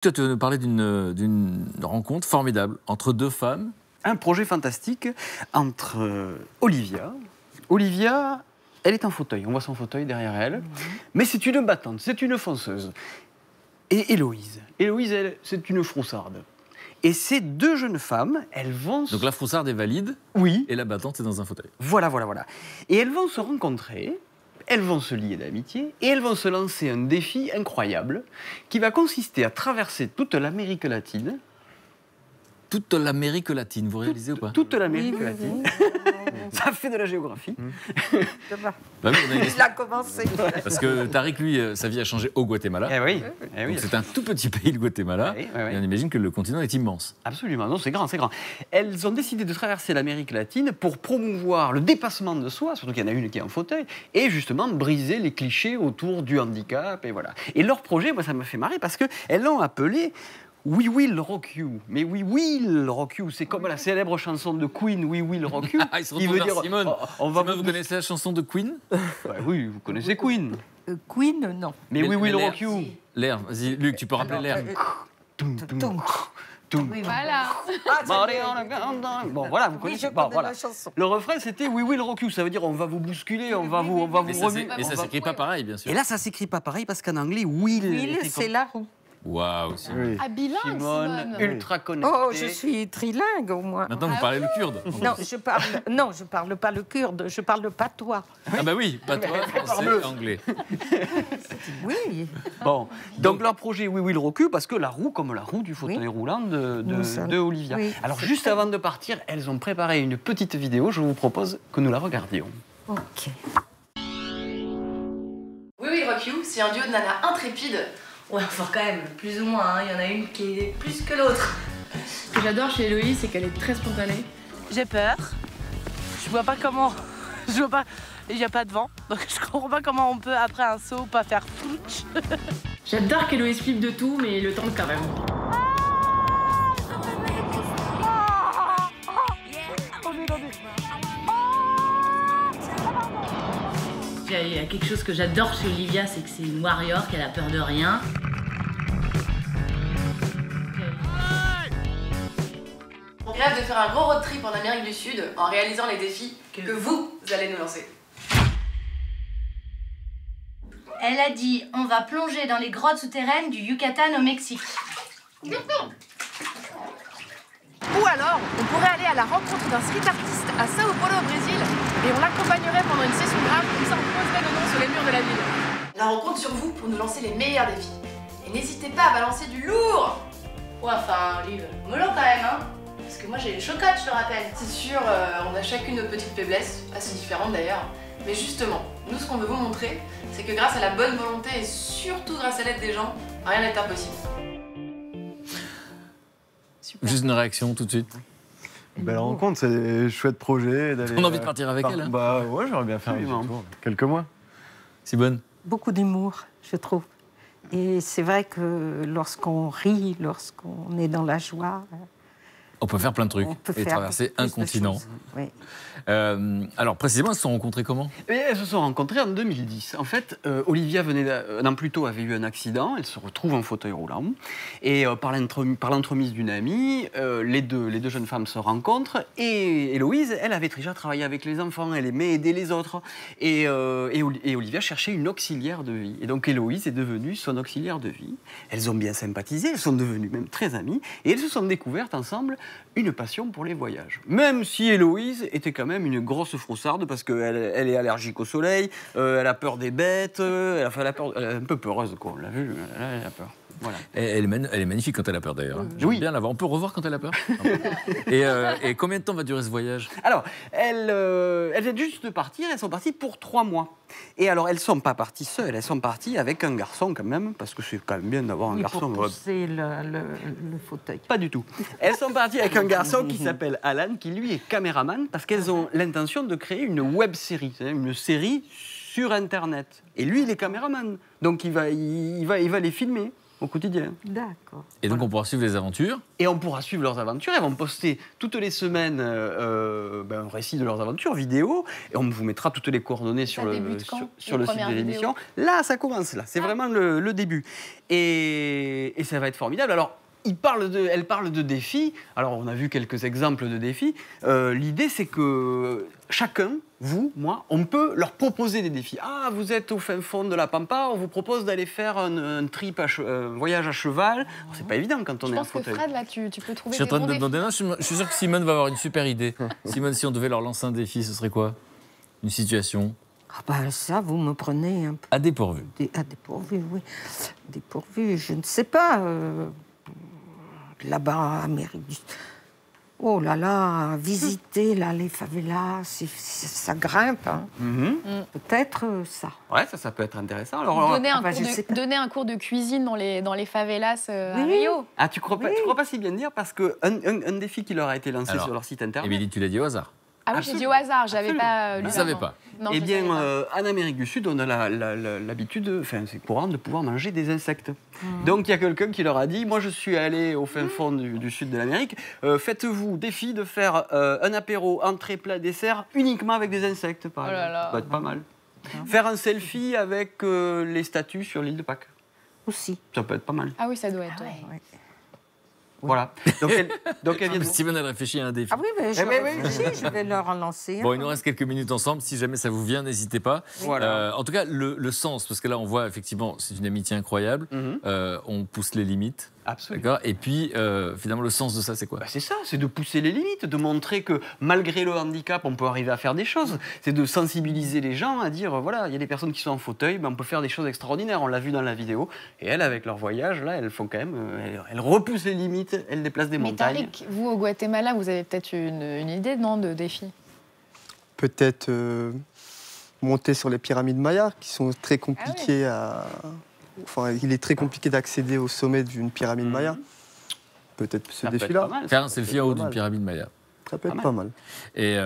Toi, tu veux nous parler d'une rencontre formidable entre deux femmes. Un projet fantastique entre Olivia. Olivia, elle est en fauteuil. On voit son fauteuil derrière elle. Mais c'est une battante, c'est une fonceuse. Et Héloïse. Héloïse, elle, c'est une froussarde. Et ces deux jeunes femmes, elles vont... Donc la froussarde est valide. Oui. Et la battante est dans un fauteuil. Voilà. Et elles vont se rencontrer, elles vont se lier d'amitié, et elles vont se lancer un défi incroyable qui va consister à traverser toute l'Amérique latine. Toute l'Amérique latine, vous réalisez ou pas? Toute l'Amérique latine. Ça fait de la géographie. Bah oui, Il a commencé. Parce que Tariq, lui, sa vie a changé au Guatemala. Eh oui. Donc c'est un tout petit pays, le Guatemala. Oui. Et on imagine que le continent est immense. Absolument, non, c'est grand. Elles ont décidé de traverser l'Amérique latine pour promouvoir le dépassement de soi, surtout qu'il y en a une qui est en fauteuil, et justement briser les clichés autour du handicap, et voilà. Et leur projet, moi, ça m'a fait marrer parce qu'elles l'ont appelé We Will Rock You. Mais We Will Rock You, c'est comme la célèbre chanson de Queen, We Will Rock You. Ah, il se retourne vers Simone. Simone, vous connaissez la chanson de Queen? Oui, vous connaissez Queen. Queen, non. Mais We Will Rock You. L'air, vas-y, Luc, tu peux rappeler l'air. Oui, Voilà. Bon, voilà, vous connaissez. je Bon, connais voilà. la chanson. Le refrain, c'était We Will Rock You. Ça veut dire on va vous bousculer, on va vous remuer. Mais ça s'écrit pas pareil, bien sûr. Et là, ça s'écrit pas pareil parce qu'en anglais, Will. Will, c'est la roue. Waouh, Simone. Ah, bilingue, Simone, Simone. ultra connectée. Oh, je suis trilingue au moins. Maintenant, vous parlez le kurde. Non, je parle pas le kurde, je parle le patois. Ah bah oui, pas toi, français, anglais. Oui. Bon, donc leur projet We Will Rock You, parce que la roue, comme la roue du fauteuil roulant de Olivia. Oui, Alors juste avant de partir, elles ont préparé une petite vidéo, je vous propose que nous la regardions. Ok. We Will Rock You, c'est un duo de nanas intrépides. Ouais, enfin quand même, plus ou moins, hein. Il y en a une qui est plus que l'autre. Ce que j'adore chez Héloïse, c'est qu'elle est très spontanée. J'ai peur. Je vois pas comment. Je vois pas. Il n'y a pas de vent. Donc je comprends pas comment on peut, après un saut, pas faire flouch. J'adore qu'Héloïse flippe de tout, mais le tente quand même. Il y a quelque chose que j'adore chez Olivia, c'est que c'est une warrior, qu'elle a peur de rien. On rêve de faire un gros road trip en Amérique du Sud en réalisant les défis que vous allez nous lancer. Elle a dit on va plonger dans les grottes souterraines du Yucatan au Mexique. Ou alors, on pourrait aller à la rencontre d'un street artiste à Sao Paulo au Brésil et on l'accompagnerait pendant une session grave, comme ça on poserait le nom sur les murs de la ville. La rencontre sur vous pour nous lancer les meilleurs défis. Et n'hésitez pas à balancer du lourd. Ouais, enfin, Olive, mollo quand même, hein. Parce que moi j'ai les chocottes, je te rappelle. C'est sûr, on a chacune nos petites faiblesses, assez différentes d'ailleurs. Mais justement, nous ce qu'on veut vous montrer, c'est que grâce à la bonne volonté et surtout grâce à l'aide des gens, rien n'est impossible. Super. Juste une réaction tout de suite. Belle rencontre, c'est un chouette projet. On a envie de partir avec elle, hein. Bah ouais, j'aimerais bien faire un petit tour. Quelques mois. Simone. Beaucoup d'humour, je trouve. Et c'est vrai que lorsqu'on rit, lorsqu'on est dans la joie, On peut faire plein de trucs et traverser un continent. Oui. Alors précisément, elles se sont rencontrées comment? Elles se sont rencontrées en 2010. En fait, Olivia un an plus tôt avait eu un accident. Elle se retrouve en fauteuil roulant. Et par l'entremise d'une amie, les deux jeunes femmes se rencontrent. Et Héloïse, elle avait déjà travaillé avec les enfants. Elle aimait aider les autres. Et Olivia cherchait une auxiliaire de vie. Et donc Héloïse est devenue son auxiliaire de vie. Elles ont bien sympathisé. Elles sont devenues même très amies. Et elles se sont découvertes ensemble une passion pour les voyages. Même si Héloïse était quand même une grosse froussarde parce qu'elle est allergique au soleil, elle a peur des bêtes, elle est un peu peureuse, quoi. On l'a vu, elle a peur. Voilà. Elle est magnifique quand elle a peur d'ailleurs. J'aime bien la voir. On peut revoir quand elle a peur. Et combien de temps va durer ce voyage? Alors, elles viennent juste de partir. Elles sont parties pour 3 mois. Et alors, elles ne sont pas parties seules. Elles sont parties avec un garçon quand même, parce que c'est quand même bien d'avoir un garçon. Pour pousser le fauteuil. Pas du tout. Elles sont parties avec un garçon qui s'appelle Alan, qui lui est caméraman, parce qu'elles ont l'intention de créer une web-série, c'est-à-dire une série sur Internet. Et lui, il est caméraman. Donc, il va les filmer. au quotidien. D'accord. Et donc on pourra suivre les aventures. Et on pourra suivre leurs aventures. Elles vont poster toutes les semaines un récit de leurs aventures, vidéo. Et on vous mettra toutes les coordonnées sur le site de l'émission. Là, ça commence, là. C'est vraiment le début. Et ça va être formidable. Alors, elle parle de défis. Alors, on a vu quelques exemples de défis. L'idée, c'est que chacun, vous, moi, on peut leur proposer des défis. Ah, vous êtes au fin fond de la Pampa, on vous propose d'aller faire un voyage à cheval. C'est pas évident quand on est en fauteuil. Je pense que Fred, là, tu peux trouver Je suis en train des de bons demander. Je suis sûr que Simone va avoir une super idée. Simone, si on devait leur lancer un défi, ce serait quoi? Une situation? Ah bah ça, vous me prenez un peu... À dépourvu. À dépourvu, oui. Dépourvu, je ne sais pas. Là-bas, Amérique du... Oh là là, visiter là, les favelas, ça grimpe. Hein. Peut-être ça. Ouais, ça peut être intéressant. Alors, donner un cours de cuisine dans les favelas à Rio. Ah, tu crois pas si bien dire, parce qu'un défi qui leur a été lancé sur leur site internet... Émilie, tu l'as dit au hasard. Ah oui, j'ai dit au hasard, j'avais pas lu. Je ne savais pas. Non, eh bien, en Amérique du Sud, on a l'habitude, c'est courant, de pouvoir manger des insectes. Donc, il y a quelqu'un qui leur a dit, moi, je suis allé au fin fond du sud de l'Amérique, faites-vous défi de faire un apéro, entrée, plat, dessert, uniquement avec des insectes, par exemple. Ça peut être pas mal. Faire un selfie avec les statues sur l'île de Pâques. Aussi. Ça peut être pas mal. Ah oui, ça doit être... Voilà. Donc elle vient de... Steven, elle réfléchit à un défi. Ah oui, mais je vais leur en lancer. Bon, il nous reste quelques minutes ensemble. Si jamais ça vous vient, n'hésitez pas. Voilà. En tout cas, le sens, parce que là, on voit effectivement, c'est une amitié incroyable. On pousse les limites. Absolument. Et puis, finalement, le sens de ça, c'est quoi? C'est ça, c'est de pousser les limites, de montrer que malgré le handicap, on peut arriver à faire des choses. C'est de sensibiliser les gens à dire, voilà, il y a des personnes qui sont en fauteuil, mais on peut faire des choses extraordinaires. On l'a vu dans la vidéo. Et elles, avec leur voyage, là, elles font quand même, elles repoussent les limites, elles déplacent des montagnes. Mais Tariq, vous, au Guatemala, vous avez peut-être une idée, non, de défi? Peut-être monter sur les pyramides mayas, qui sont très compliquées à... Enfin, il est très compliqué d'accéder au sommet d'une pyramide maya. Peut-être ce défi-là. Faire un selfie en haut d'une pyramide maya. Ça peut être pas mal. Et